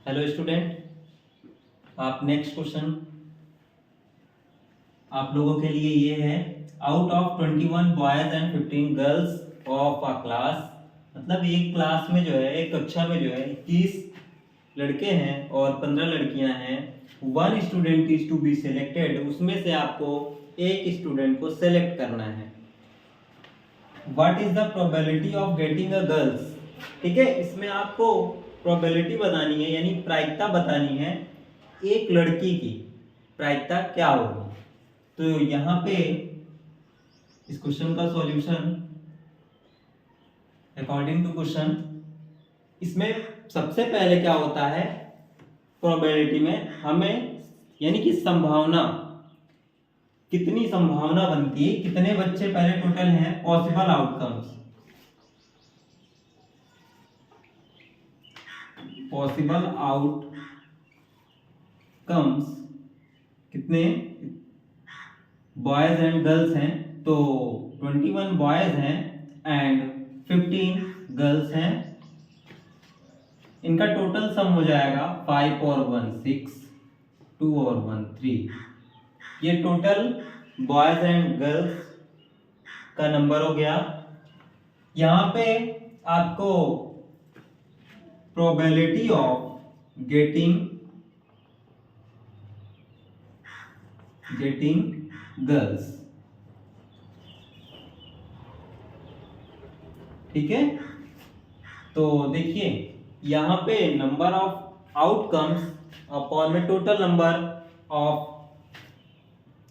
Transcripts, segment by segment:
Hello student, आप next question आप लोगों के लिए ये है। Out of 21 boys and 15 girls of a class, मतलब एक क्लास में जो है, एक कक्षा में जो है 21 लड़के हैं और 15 लड़कियां हैं। One student is to be selected, उसमें से आपको एक स्टूडेंट को सेलेक्ट करना है। What is the probability of getting a girls. ठीक है, इसमें आपको प्रोबेबिलिटी बतानी है, यानी प्रायिकता बतानी है एक लड़की की प्रायिकता क्या होगी। तो यहाँ पे इस क्वेश्चन का सॉल्यूशन अकॉर्डिंग टू क्वेश्चन, इसमें सबसे पहले क्या होता है, प्रोबेबिलिटी में हमें यानी कि संभावना, कितनी संभावना बनती है, कितने बच्चे पहले टोटल हैं, पॉसिबल आउटकम्स, पॉसिबल आउटकम्स कितने बॉयज एंड गर्ल्स हैं। तो 21 बॉयज हैं एंड 15 गर्ल्स हैं। इनका टोटल सम हो जाएगा 5 और 1 6, 2 और 1 3। ये टोटल बॉयज एंड गर्ल्स का नंबर हो गया। यहां पे आपको प्रोबेबिलिटी ऑफ गेटिंग गर्ल्स, ठीक है। तो देखिए यहाँ पे नंबर ऑफ आउटकम्स अपॉन में टोटल नंबर ऑफ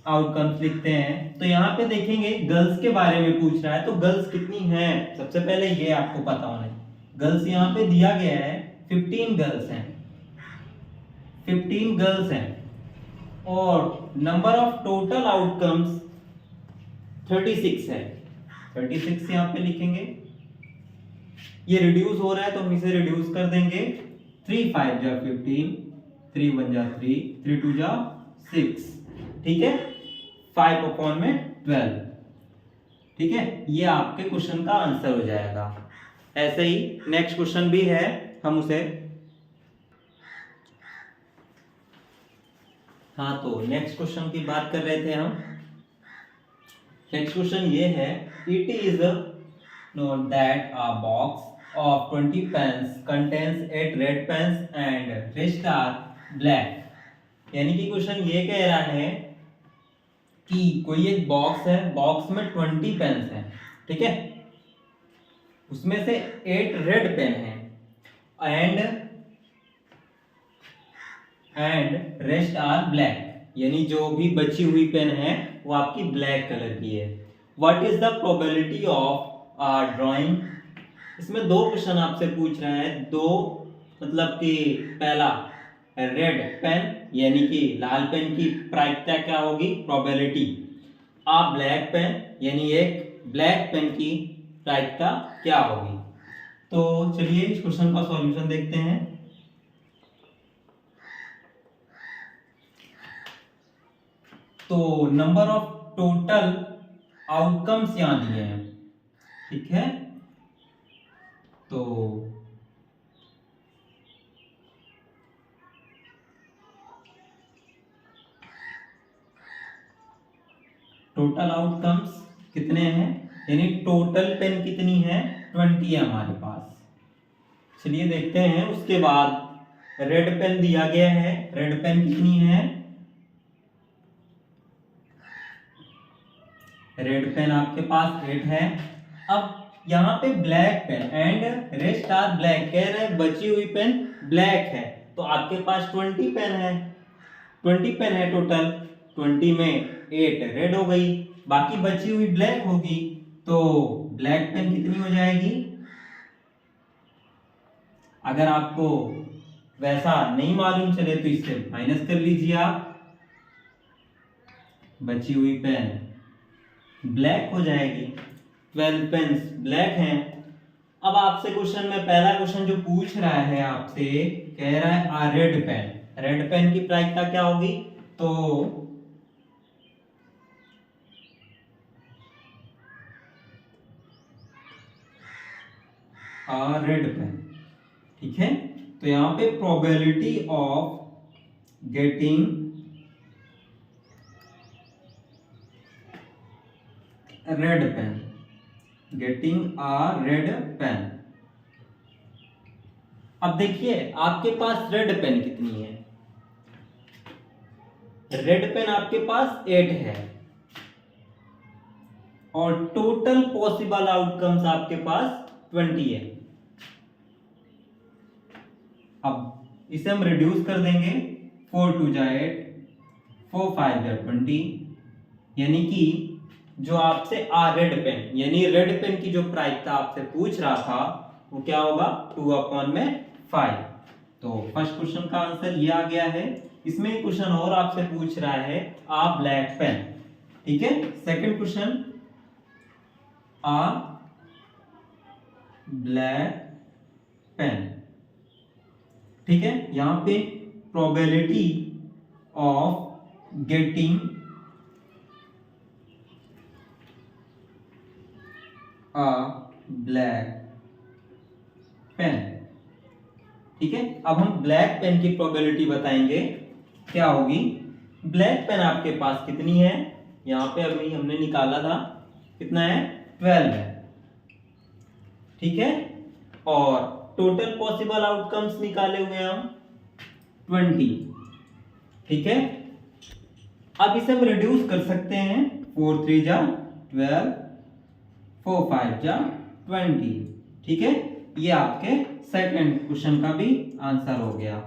आउटकम्स लिखते हैं। तो यहाँ पे देखेंगे गर्ल्स के बारे में पूछ रहा है, तो गर्ल्स कितनी हैं, सबसे पहले ये आपको पता होना है। गर्ल्स यहाँ पे दिया गया है 15 गर्ल्स हैं, 15 गर्ल्स हैं और नंबर ऑफ टोटल आउटकम्स 36 है। 36 यहाँ पे लिखेंगे। ये रिड्यूस हो रहा है तो हम इसे रिड्यूस कर देंगे। 3 5 जा 15, 3 1 जा 3, 3 2 जा 6, ठीक है। 5 अपॉन में 12, ठीक है। ये आपके क्वेश्चन का आंसर हो जाएगा। ऐसे ही नेक्स्ट क्वेश्चन भी है, हम उसे हाँ, तो नेक्स्ट क्वेश्चन की बात कर रहे थे हम। नेक्स्ट क्वेश्चन ये है, it is note that a box of 20 pens contains 8 red pens and rest are black। यानी कि क्वेश्चन ये कह रहा है कि कोई एक बॉक्स है, बॉक्स में 20 पेन्स हैं, ठीक है। उसमें से 8 रेड पेन है एंड रेस्ट आर ब्लैक, यानी जो भी बची हुई पेन है वो आपकी ब्लैक कलर की है। What is the probability of a drawing. इसमें दो क्वेश्चन आपसे पूछ रहा है, दो मतलब कि पहला रेड पेन यानी कि लाल पेन की प्रायिकता क्या होगी, प्रोबेबिलिटी। आ ब्लैक पेन यानी एक ब्लैक पेन की प्रायिकता क्या होगी। तो चलिए इस क्वेश्चन का सॉल्यूशन देखते हैं। तो नंबर ऑफ टोटल आउटकम्स यहां दिए हैं, ठीक है। तो टोटल आउटकम्स कितने हैं, यानी टोटल पेन कितनी है, 20 है हमारे पास। चलिए देखते हैं। उसके बाद रेड पेन दिया गया है, रेड पेन कितनी है, रेड पेन आपके पास 8 है। अब यहाँ पे black pen and rest are black कह रहे हैं, बची हुई पेन ब्लैक है, तो आपके पास 20 पेन है, 20 पेन है टोटल। 20 में 8 रेड हो गई, बाकी बची हुई ब्लैक होगी। तो ब्लैक पेन कितनी हो जाएगी, अगर आपको वैसा नहीं मालूम चले तो इससे माइनस कर लीजिए आप, बची हुई पेन ब्लैक हो जाएगी। 12 पेन्स ब्लैक हैं। अब आपसे क्वेश्चन में पहला क्वेश्चन जो पूछ रहा है आपसे, कह रहा है आ रेड पेन, रेड पेन की प्रायिकता क्या होगी। तो आ रेड पेन, ठीक है। तो यहां पे probability of getting red pen, getting a red pen. अब देखिए आपके पास रेड पेन कितनी है, रेड पेन आपके पास 8 है और टोटल पॉसिबल आउटकम्स आपके पास 20 है। अब इसे हम रिड्यूस कर देंगे, 4 2 जा 8, 4 5 जा 20, यानी कि जो आपसे रेड पेन, यानी रेड पेन की जो प्राइस था आपसे पूछ रहा था वो क्या होगा, 2/5। तो फर्स्ट क्वेश्चन का आंसर ये आ गया है। इसमें क्वेश्चन और आपसे पूछ रहा है ब्लैक पेन, ठीक है। सेकंड क्वेश्चन, ब्लैक पेन, ठीक है। यहां पे probability of getting a black pen, ठीक है। अब हम ब्लैक पेन की प्रोबेबिलिटी बताएंगे क्या होगी। ब्लैक पेन आपके पास कितनी है, यहां पे अभी हमने निकाला था, कितना है, 12 है, ठीक है। और टोटल पॉसिबल आउटकम्स निकाले हुए हम 20, ठीक है। अब इसे हम रिड्यूस कर सकते हैं, 4 3 जा 12, 4 5 जा 20, ठीक है। ये आपके सेकंड क्वेश्चन का भी आंसर हो गया,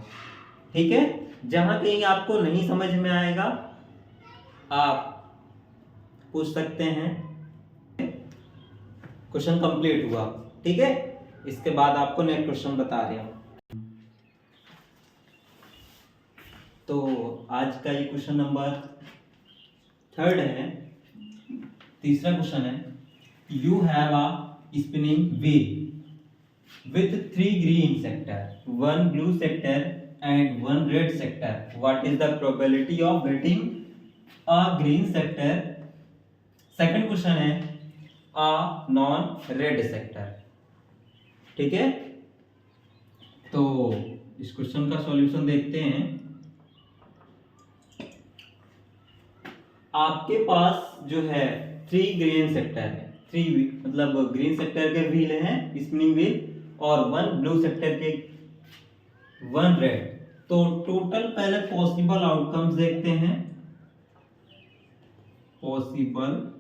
ठीक है। जहां कहीं आपको नहीं समझ में आएगा आप पूछ सकते हैं। क्वेश्चन कंप्लीट हुआ, ठीक है। इसके बाद आपको नेक्स्ट क्वेश्चन बता रहे हैं। तो आज का ये क्वेश्चन नंबर 3 है। तीसरा क्वेश्चन है, you have a spinning wheel with 3 green sector, 1 blue sector and 1 red sector. What is the probability of getting a green sector? Second question है a non red sector, ठीक है। तो इस question का solution देखते हैं। आपके पास जो है 3 ग्रीन सेक्टर है, 3 मतलब ग्रीन सेक्टर के व्हील हैं, स्पिनिंग व्हील, और 1 ब्लू सेक्टर के 1 रेड। तो टोटल पहले पॉसिबल आउटकम्स देखते हैं, पॉसिबल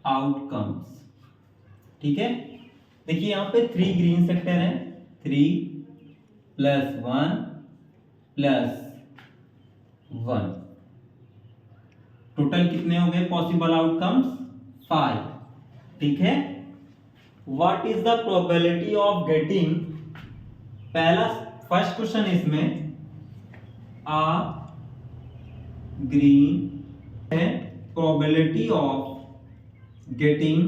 आउटकम्स, ठीक है। देखिए यहां पे 3 ग्रीन सेक्टर है, 3 + 1 + 1, टोटल कितने हो गए पॉसिबल आउटकम्स, 5, ठीक है। What is the probability of getting, पहला फर्स्ट क्वेश्चन इसमें a green है, probability of getting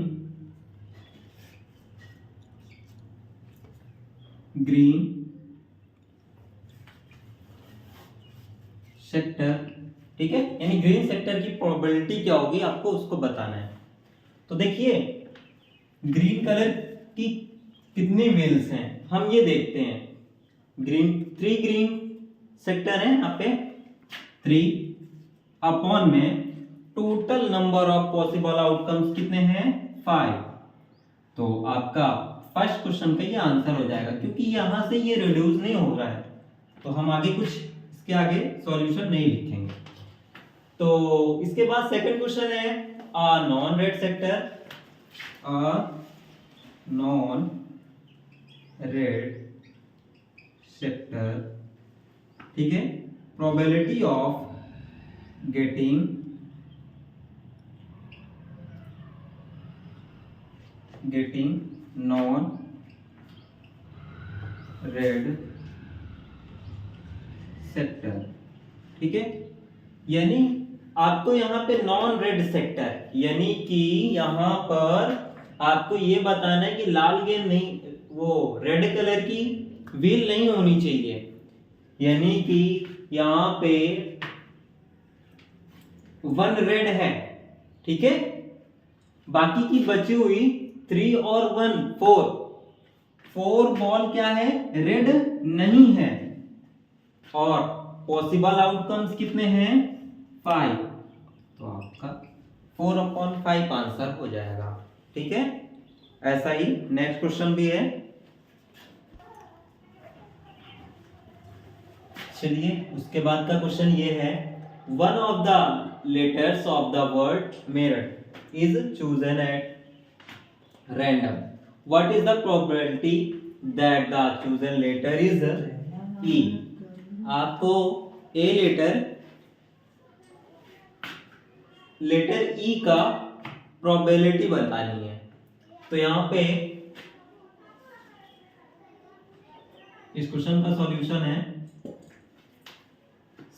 green sector, ठीक है। यानी ग्रीन सेक्टर की प्रोबेबिलिटी क्या होगी आपको उसको बताना है। तो देखिए ग्रीन कलर की कितनी व्हील्स हैं हम ये देखते हैं। 3 ग्रीन सेक्टर है यहाँ पे, 3 अपॉन में total number of possible outcomes कितने हैं, 5। तो आपका फर्स्ट क्वेश्चन का ये आंसर हो जाएगा, क्योंकि यहां से ये रिड्यूस नहीं हो रहा है तो हम आगे कुछ इसके आगे सॉल्यूशन नहीं लिखेंगे। तो इसके बाद सेकंड क्वेश्चन है non red sector, non red sector, ठीक है। Probability of getting non red sector, ठीक है। यानी आपको यहाँ पे नॉन रेड सेक्टर, यानी कि यहाँ पर आपको ये बताना है कि लाल गेंद नहीं, वो रेड कलर की व्हील नहीं होनी चाहिए, यानी कि यहाँ पे 1 रेड है, ठीक है। बाकी की बची हुई 3 और 1 4 4 बॉल क्या है, रेड नहीं है, और पॉसिबल आउटकम्स कितने हैं, 5, तो आपका 4/5 आंसर हो जाएगा। ठीक है, ऐसा ही नेक्स्ट क्वेश्चन भी है। चलिए उसके बाद का क्वेश्चन ये है, one of the letters of the word Meerut is chosen at random, what is the probability that the chosen letter is E. आपको ए लेटर ई का प्रोबेबिलिटी बतानी है। तो यहां पे इस क्वेश्चन का सॉल्यूशन है,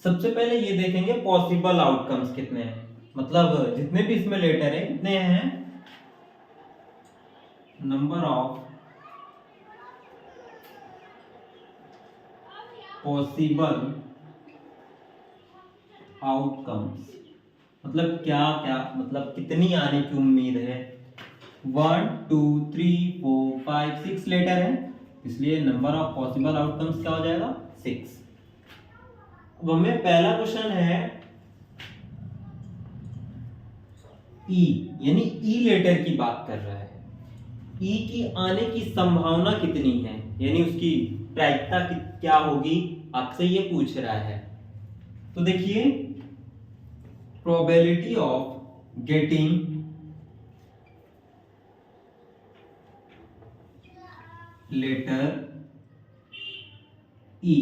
सबसे पहले ये देखेंगे पॉसिबल आउटकम्स कितने हैं, मतलब जितने भी इसमें लेटर है कितने हैं, नंबर ऑफ पॉसिबल आउटकम्स, मतलब क्या क्या, मतलब कितनी आने की उम्मीद है। 1 2 3 4 5 6 लेटर है, इसलिए नंबर ऑफ पॉसिबल आउटकम्स क्या हो जाएगा, 6। अब हमें पहला क्वेश्चन है ई, यानी ई लेटर की बात कर रहा है, ई की आने की संभावना कितनी है, यानी उसकी प्रायिकता क्या होगी, आपसे ये पूछ रहा है। तो देखिए, probability of getting letter E